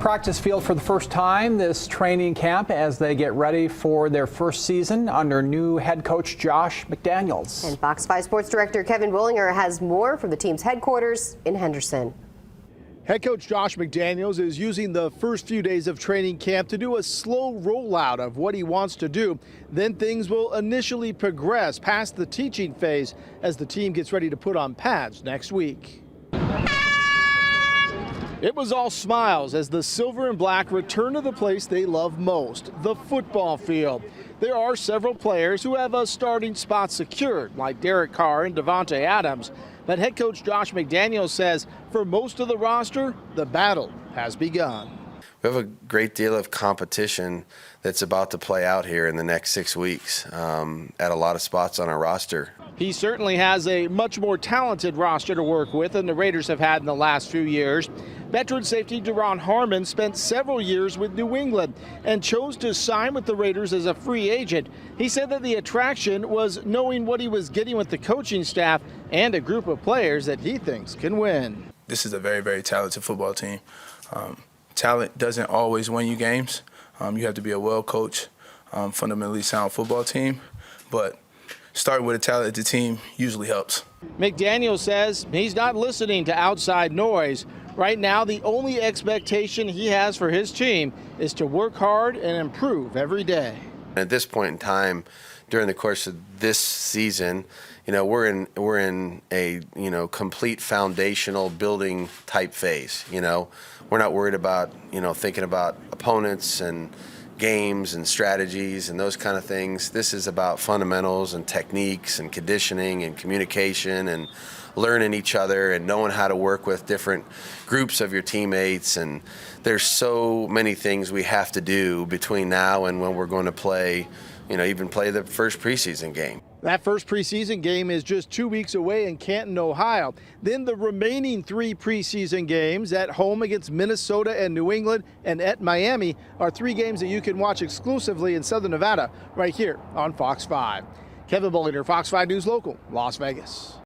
practice field for the first time this training camp as they get ready for their first season under new head coach Josh McDaniels. And Fox 5 Sports Director Kevin Bollinger has more from the team's headquarters in Henderson. Head coach Josh McDaniels is using the first few days of training camp to do a slow rollout of what he wants to do. Then things will initially progress past the teaching phase as the team gets ready to put on pads next week. It was all smiles as the silver and black return to the place they love most, the football field. There are several players who have a starting spot secured, like Derek Carr and Devontae Adams. But head coach Josh McDaniels says for most of the roster, the battle has begun. We have a great deal of competition that's about to play out here in the next 6 weeks at a lot of spots on our roster. He certainly has a much more talented roster to work with than the Raiders have had in the last few years. Veteran safety Deron Harmon spent several years with New England and chose to sign with the Raiders as a free agent. He said that the attraction was knowing what he was getting with the coaching staff and a group of players that he thinks can win. This is a very, very talented football team. Talent doesn't always win you games. You have to be a well-coached, fundamentally sound football team. But starting with a talented team usually helps. McDaniel says he's not listening to outside noise. Right now, the only expectation he has for his team is to work hard and improve every day. At this point in time, during the course of this season, we're in a complete foundational building type phase. We're not worried about thinking about opponents and games and strategies and those kind of things. This is about fundamentals and techniques and conditioning and communication and learning each other and knowing how to work with different groups of your teammates. And there's so many things we have to do between now and when we're going to play, even play the first preseason game. That first preseason game is just 2 weeks away in Canton, Ohio. Then the remaining 3 preseason games at home against Minnesota and New England and at Miami are 3 games that you can watch exclusively in Southern Nevada right here on Fox 5. Kevin Bollinger, Fox 5 News Local, Las Vegas.